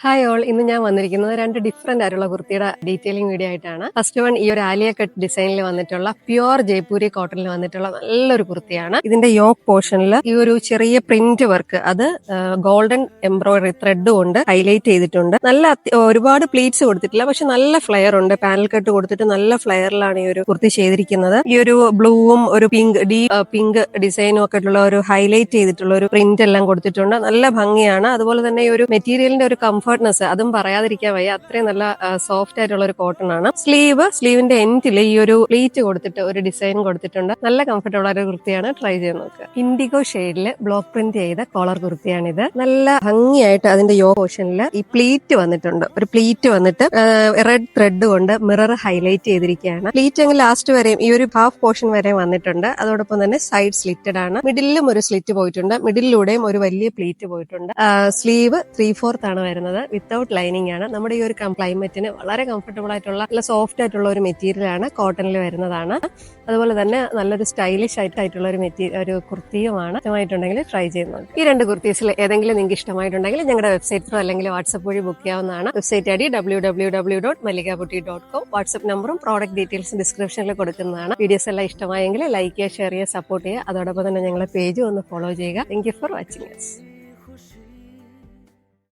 Hi all, ഇന്ന് ഞാൻ വന്നിരിക്കുന്നത് രണ്ട് ഡിഫറെന്റ് ആയിട്ടുള്ള കുർത്തിയുടെ ഡീറ്റെയിലിംഗ് വീഡിയോ ആയിട്ടാണ്. ഫസ്റ്റ് വൺ ഈ ഒരു ആലിയ കട്ട് ഡിസൈനിൽ വന്നിട്ടുള്ള പ്യുവർ ജയ്പൂരി കോട്ടണിൽ വന്നിട്ടുള്ള നല്ലൊരു കുർത്തിയാണ്. ഇതിന്റെ യോക്ക് പോർഷനിൽ ഈ ഒരു ചെറിയ പ്രിന്റ് വർക്ക്, അത് ഗോൾഡൻ എംബ്രോയിഡറി ത്രെഡ് കൊണ്ട് ഹൈലൈറ്റ് ചെയ്തിട്ടുണ്ട്. ഒരുപാട് പ്ലീറ്റ്സ് കൊടുത്തിട്ടില്ല, പക്ഷെ നല്ല ഫ്ലെയർ ഉണ്ട്. പാനൽ കട്ട് കൊടുത്തിട്ട് നല്ല ഫ്ലെയറിലാണ് ഈ ഒരു കുർത്തി ചെയ്തിരിക്കുന്നത്. ഈ ഒരു ബ്ലൂവും ഒരു പിങ്ക് ഡിസൈനും ഒക്കെ ഉള്ള ഒരു ഹൈലൈറ്റ് ചെയ്തിട്ടുള്ള ഒരു പ്രിന്റ് എല്ലാം കൊടുത്തിട്ടുണ്ട്. നല്ല ഭംഗിയാണ്. അതുപോലെ തന്നെ ഈ ഒരു മെറ്റീരിയലിന്റെ ഒരു കംഫർട്ട്നെസ് അതും പറയാതിരിക്കാൻ വയ്യ. അത്രയും നല്ല സോഫ്റ്റ് ആയിട്ടുള്ള ഒരു കോട്ടൺ ആണ്. സ്ലീവിന്റെ എൻഡിൽ ഈ ഒരു പ്ലീറ്റ് കൊടുത്തിട്ട് ഒരു ഡിസൈൻ കൊടുത്തിട്ടുണ്ട്. നല്ല കംഫർട്ടബിൾ ആയ ഒരു കുർത്തിയാണ്. ട്രൈ ചെയ്ത് നോക്കുക. ഇൻഡിഗോ ഷെയ്ഡിൽ ബ്ലോക്ക് പ്രിന്റ് ചെയ്ത കോളർ കുർത്തിയാണിത്. നല്ല ഭംഗിയായിട്ട് അതിന്റെ യോ പോർഷനിൽ ഈ പ്ലീറ്റ് വന്നിട്ടുണ്ട്. ഒരു പ്ലീറ്റ് വന്നിട്ട് റെഡ് ത്രെഡ് കൊണ്ട് മിറർ ഹൈലൈറ്റ് ചെയ്തിരിക്കുകയാണ്. പ്ലീറ്റ് അങ്ങ് ലാസ്റ്റ് വരെയും ഈ ഒരു ഹാഫ് പോർഷൻ വരെ വന്നിട്ടുണ്ട്. അതോടൊപ്പം തന്നെ സൈഡ് സ്ലിറ്റഡ് ആണ്. മിഡിലും ഒരു സ്ലിറ്റ് പോയിട്ടുണ്ട്. മിഡിലൂടെയും ഒരു വലിയ പ്ലീറ്റ് പോയിട്ടുണ്ട്. സ്ലീവ് 3/4 ആണ് വരുന്നത്. വിത്തൗട്ട് ലൈനിങ് ആണ്. നമ്മുടെ ഈ ഒരു ക്ലൈമറ്റിന് വളരെ കംഫർട്ടബിൾ ആയിട്ടുള്ള നല്ല സോഫ്റ്റ് ആയിട്ടുള്ള ഒരു മെറ്റീരിയൽ ആണ്. കോട്ടണിൽ വരുന്നതാണ്. അതുപോലെ തന്നെ നല്ലൊരു സ്റ്റൈലിഷ് ആയിട്ടുള്ള ഒരു കുർത്തിയുമാണ്. ഇഷ്ടമായിട്ടുണ്ടെങ്കിൽ ട്രൈ ചെയ്യുന്നത്. ഈ രണ്ട് കുർത്തീസിൽ ഏതെങ്കിലും നിങ്ങൾക്ക് ഇഷ്ടമായിട്ടുണ്ടെങ്കിൽ ഞങ്ങളുടെ വെബ്സൈറ്റിലോ അല്ലെങ്കിൽ വാട്സ്ആപ്പ് വഴി ബുക്ക് ചെയ്യാവുന്നതാണ്. Website ID www.malikabuti.com. വാട്സ്ആപ്പ് നമ്പറും പ്രോഡക്റ്റ് ഡീറ്റെയിൽസും ഡിസ്ക്രിപ്ഷനിൽ കൊടുക്കുന്നതാണ്. വീഡിയോസ് എല്ലാം ഇഷ്ടമായെങ്കിൽ ലൈക്ക് ചെയ്യുക, ഷെയർ ചെയ്യുക, സപ്പോർട്ട് ചെയ്യുക. അതോടൊപ്പം തന്നെ ഞങ്ങളുടെ പേജ് ഒന്ന് ഫോളോ ചെയ്യുക. Thank you for watching us.